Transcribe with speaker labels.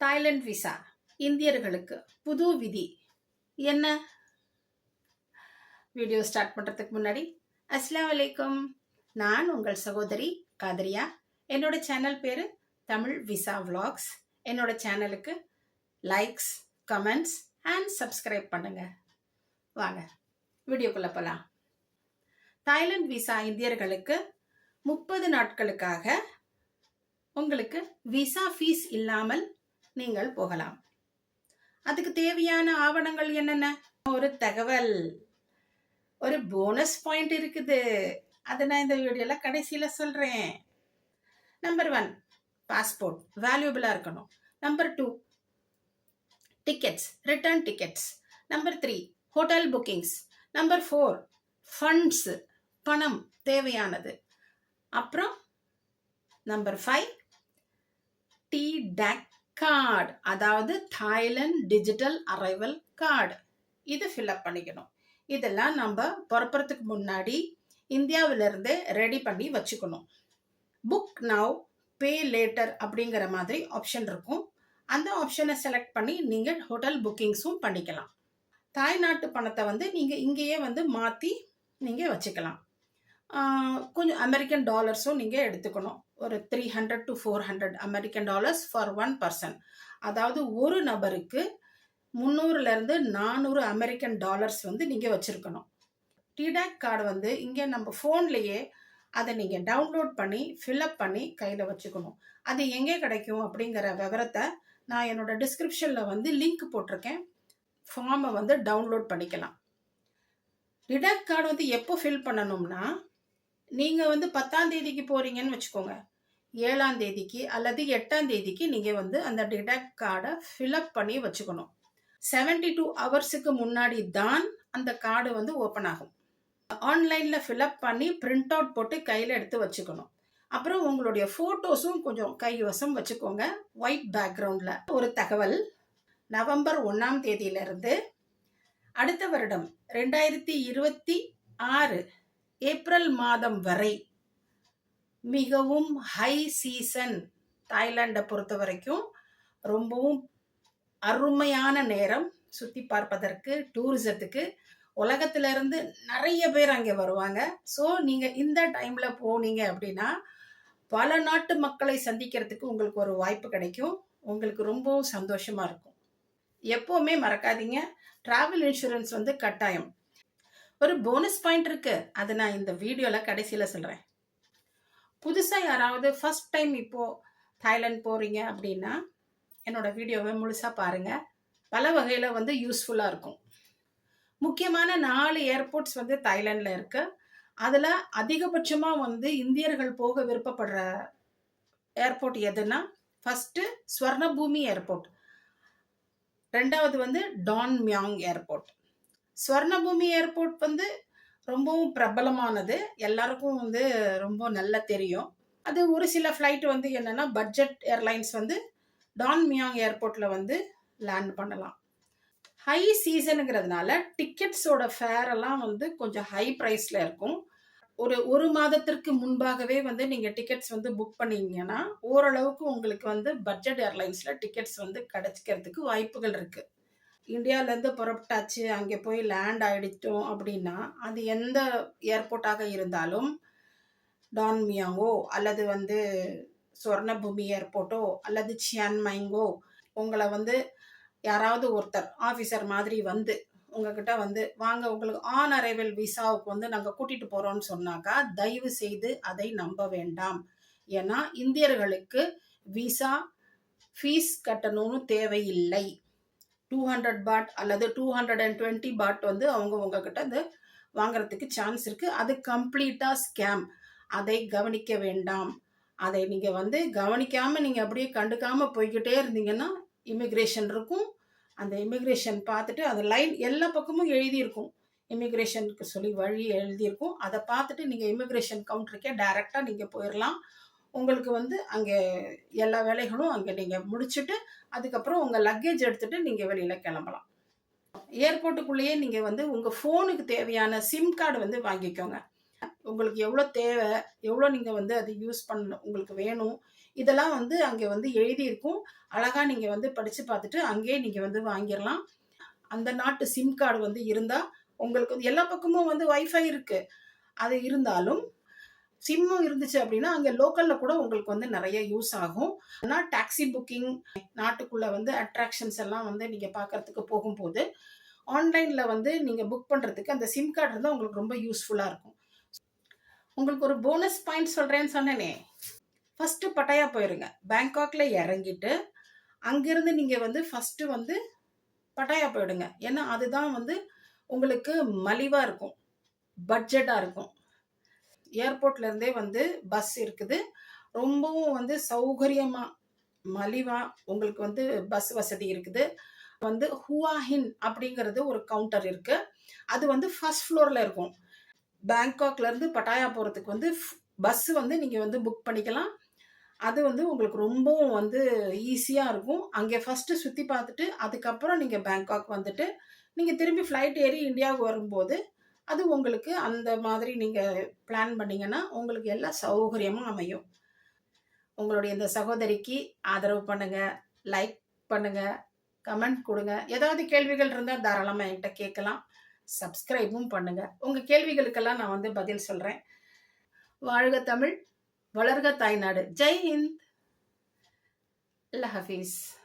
Speaker 1: Thailand visa இந்தியர்களுக்கு புது விதி என்ன? வீடியோ ஸ்டார்ட் பண்ணுறதுக்கு முன்னாடி அஸ்ஸலாமு அலைக்கும். நான் உங்கள் சகோதரி காதரியா. என்னோட சேனல் பேர் தமிழ் விசா விலாக்ஸ். என்னோட சேனலுக்கு லைக்ஸ், கமெண்ட்ஸ் அண்ட் சப்ஸ்கிரைப் பண்ணுங்க. வாங்க வீடியோக்குள்ள போகலாம். தாய்லாந்து விசா இந்தியர்களுக்கு 30 நாட்களுக்காக உங்களுக்கு விசா ஃபீஸ் இல்லாமல் நீங்கள் போகலாம். அதுக்கு தேவையான ஆவணங்கள் என்னென்ன? ஒரு தகவல், ஒரு போனஸ் பாயிண்ட் இருக்குது. அதை நான் இந்த வீடியோல கடைசியில சொல்றேன். நம்பர் 1, பாஸ்போர்ட் வேல்யூபிளா இருக்கணும். Number 2, tickets, return tickets. Number 3, hotel bookings. Number 4, funds, பணம் தேவையானது. அப்புறம் நம்பர் 5, TDAC கார்டு, அதாவது தாய்லாந்து டிஜிட்டல் அரைவல் கார்டு. இது ஃபில்அப் பண்ணிக்கணும். இதெல்லாம் நம்ம புறப்புறதுக்கு முன்னாடி இந்தியாவிலிருந்தே ரெடி பண்ணி வச்சுக்கணும். புக் நவ் பே லேட்டர் அப்படிங்கிற மாதிரி ஆப்ஷன் இருக்கும். அந்த ஆப்ஷனை செலக்ட் பண்ணி நீங்கள் ஹோட்டல் புக்கிங்ஸும் பண்ணிக்கலாம். தாய்நாட்டு பணத்தை நீங்கள் இங்கேயே மாற்றி நீங்கள் வச்சுக்கலாம். கொஞ்சம் அமெரிக்கன் டாலர்ஸும் நீங்கள் எடுத்துக்கணும். ஒரு 300 to 400 American dollars for 1 person. அதாவது ஒரு நபருக்கு 300 to 400 அமெரிக்கன் டாலர்ஸ் நீங்கள் வச்சுருக்கணும். டிடாக் கார்டு இங்கே நம்ம ஃபோன்லேயே அதை நீங்கள் டவுன்லோட் பண்ணி ஃபில்அப் பண்ணி கையில் வச்சுக்கணும். அது எங்கே கிடைக்கும் அப்படிங்கிற விவரத்தை நான் என்னோட டிஸ்கிரிப்ஷனில் லிங்க் போட்டிருக்கேன். ஃபார்மை டவுன்லோட் பண்ணிக்கலாம். டிடாக் கார்டு எப்போ ஃபில் பண்ணணும்னா, நீங்கள் 10ஆம் தேதிக்கு போகிறீங்கன்னு வச்சுக்கோங்க, 7ஆம் தேதிக்கு அல்லது 8ஆம் தேதிக்கு நீங்கள் அந்த டிடாக் கார்டை ஃபில்அப் பண்ணி வச்சுக்கணும். 72 ஹவர்ஸுக்கு முன்னாடி தான் அந்த கார்டு ஓப்பன் ஆகும். ஆன்லைனில் ஃபில்அப் பண்ணி பிரிண்ட் அவுட் போட்டு கையில் எடுத்து வச்சுக்கணும். அப்புறம் உங்களுடைய ஃபோட்டோஸும் கொஞ்சம் கைவசம் வச்சுக்கோங்க. ஒயிட் பேக்ரவுண்டில். ஒரு தகவல், நவம்பர் 1ஆம் தேதியிலிருந்து அடுத்த வருடம் 2026 ஏப்ரல் மாதம் வரை மிகவும் ஹை சீசன். தாய்லாண்டை பொறுத்த வரைக்கும் ரொம்பவும் அருமையான நேரம் சுற்றி பார்ப்பதற்கு, டூரிசத்துக்கு. உலகத்திலிருந்து நிறைய பேர் அங்கே வருவாங்க. ஸோ நீங்கள் இந்த டைமில் போனீங்க அப்படின்னா பல நாட்டு மக்களை சந்திக்கிறதுக்கு உங்களுக்கு ஒரு வாய்ப்பு கிடைக்கும். உங்களுக்கு ரொம்பவும் சந்தோஷமாக இருக்கும். எப்போவுமே மறக்காதீங்க, ட்ராவல் இன்சூரன்ஸ் கட்டாயம். ஒரு போனஸ் பாயிண்ட் இருக்கு, அதை நான் இந்த வீடியோவில் கடைசியில் சொல்கிறேன். புதுசாக யாராவது ஃபர்ஸ்ட் டைம் இப்போது தாய்லாந்து போகிறீங்க அப்படின்னா என்னோட வீடியோவை முழுசாக பாருங்கள். பல வகையில் யூஸ்ஃபுல்லாக இருக்கும். முக்கியமான 4 ஏர்போர்ட்ஸ் தாய்லாண்டில் இருக்கு. அதில் அதிகபட்சமாக இந்தியர்கள் போக விருப்பப்படுற ஏர்போர்ட் எதுனா, ஃபஸ்ட்டு ஸ்வர்ணபூமி ஏர்போர்ட், ரெண்டாவது Don Myung airport. Swarnabhoomi airport ரொம்பவும் பிரபலமானது, எல்லாருக்கும் ரொம்ப நல்லா தெரியும். அது ஒரு சில ஃப்ளைட் என்னென்னா பட்ஜெட் ஏர்லைன்ஸ் டான் மியாங் ஏர்போர்ட்டில் லேண்ட் பண்ணலாம். ஹை சீசனுங்கிறதுனால டிக்கெட்ஸோட ஃபேர் எல்லாம் கொஞ்சம் ஹை ப்ரைஸில் இருக்கும். ஒரு மாதத்திற்கு முன்பாகவே நீங்கள் டிக்கெட்ஸ் புக் பண்ணீங்கன்னா ஓரளவுக்கு உங்களுக்கு பட்ஜெட் ஏர்லைன்ஸில் டிக்கெட்ஸ் கிடைக்கிறதுக்கு வாய்ப்புகள் இருக்குது. இந்தியாவிலேருந்து புறப்பட்டாச்சு, அங்கே போய் லேண்ட் ஆகிடுச்சோம் அப்படின்னா அது எந்த ஏர்போர்ட்டாக இருந்தாலும், டான் மியாங்கோ அல்லது ஸ்வர்ணபூமி ஏர்போர்ட்டோ அல்லது சியான்மைங்கோ, உங்களை யாராவது ஒருத்தர் ஆஃபீஸர் மாதிரி உங்ககிட்ட வாங்க உங்களுக்கு ஆன் அரைவல் விசாவுக்கு நாங்கள் கூட்டிகிட்டு போகிறோம்னு சொன்னாக்கா தயவு செய்து அதை நம்ப வேண்டாம். ஏன்னா இந்தியர்களுக்கு விசா ஃபீஸ் கட்டணும்னு தேவையில்லை. 200 பாட் அல்லது 220 பாட் அவங்க உங்ககிட்ட வாங்குறதுக்கு சான்ஸ் இருக்கு. அது கம்ப்ளீட்டா ஸ்கேம். அதை கவனிக்க வேண்டாம். அதை நீங்க கவனிக்காம நீங்க அப்படியே கண்டுக்காம போய்கிட்டே இருந்தீங்கன்னா இமிக்ரேஷன் இருக்கும். அந்த இமிக்ரேஷன் பார்த்துட்டு அந்த லைன் எல்லா பக்கமும் எழுதியிருக்கும், இமிக்ரேஷனுக்கு சொல்லி வழி எழுதியிருக்கும். அதை பார்த்துட்டு நீங்கள் இமிக்ரேஷன் கவுண்டருக்கே டைரெக்டாக நீங்கள் போயிடலாம். உங்களுக்கு அங்கே எல்லா வேலைகளும் அங்கே நீங்கள் முடிச்சுட்டு அதுக்கப்புறம் உங்கள் லக்கேஜ் எடுத்துகிட்டு நீங்கள் வெளியில் கிளம்பலாம். ஏர்போர்ட்டுக்குள்ளேயே நீங்கள் உங்கள் ஃபோனுக்கு தேவையான சிம் கார்டு வாங்கிக்கோங்க. உங்களுக்கு எவ்வளோ தேவை, எவ்வளோ நீங்கள் அது யூஸ் பண்ண உங்களுக்கு வேணும், இதெல்லாம் வந்து அங்கே வந்து எழுதியிருக்கும். அழகா நீங்க வந்து படிச்சு பார்த்துட்டு அங்கேயே நீங்க வந்து வாங்கிரலாம். அந்த நாட்டு சிம் கார்டு வந்து இருந்தா, உங்களுக்கு வந்து எல்லா பக்கமும் வந்து வைஃபை இருக்கு. அது இருந்தாலும் சிம்மும் இருந்துச்சு அப்படின்னா, அங்க லோக்கல்ல கூட உங்களுக்கு வந்து நெறைய யூஸ் ஆகும். ஆனா டாக்ஸி புக்கிங், நாட்டுக்குள்ள வந்து அட்ராக்ஷன்ஸ் எல்லாம் வந்து நீங்க பார்க்கறதுக்கு போகும்போது, ஆன்லைன்ல வந்து நீங்க புக் பண்றதுக்கு அந்த சிம் கார்டு இருந்தா உங்களுக்கு ரொம்ப யூஸ்ஃபுல்லா இருக்கும். உங்களுக்கு ஒரு போனஸ் பாயிண்ட் சொல்றேன்னு சொன்னேனே. ஃபர்ஸ்ட்டு பட்டாயா போயிருங்க. பேங்காக்ல இறங்கிட்டு, அங்கிருந்து நீங்க வந்து ஃபர்ஸ்ட்டு வந்து பட்டாயா போயிடுங்க. ஏன்னா, அதுதான் வந்து உங்களுக்கு மலிவா இருக்கும். பட்ஜெட்டா இருக்கும். ஏர்போர்ட்ல இருந்தே வந்து பஸ் இருக்குது. ரொம்பவும் வந்து சௌகரியமா, மலிவா உங்களுக்கு வந்து பஸ் வசதி இருக்குது. வந்து ஹுவா ஹின் அப்படிங்கிறது ஒரு கவுண்டர் இருக்கு. அது வந்து ஃபர்ஸ்ட் ஃப்ளோர்ல இருக்கும். பேங்காக்ல இருந்து பட்டாயா போறதுக்கு வந்து பஸ் வந்து நீங்க வந்து புக் பண்ணிக்கலாம். அது வந்து உங்களுக்கு ரொம்பவும் வந்து ஈஸியா இருக்கும். அங்கே ஃபர்ஸ்ட்டு சுத்தி பார்த்துட்டு, அதுக்கப்புறம் நீங்க பேங்காக் வந்துட்டு, நீங்க திரும்பி ஃப்ளைட் ஏறி இந்தியாவுக்கு வரும்போது, அது உங்களுக்கு அந்த மாதிரி நீங்க பிளான் பண்ணீங்கன்னா, உங்களுக்கு எல்லாம் சௌகரியமா அமையும். உங்களுடைய இந்த சகோதரிக்கு ஆதரவு பண்ணுங்க, லைக் பண்ணுங்க, கமெண்ட் குடுங்க. ஏதாவது கேள்விகள் இருந்தா தாராளமா என்கிட்ட கேட்கலாம். சப்ஸ்கிரைபும் பண்ணுங்க. உங்க கேள்விகளுக்கெல்லாம் நான் வந்து பதில் சொல்றேன். வாழ்க தமிழ்! வளர்க தாய்நாடு! ஜெய் ஹிந்த்! அல்லாஹ் ஹஃபீஸ்!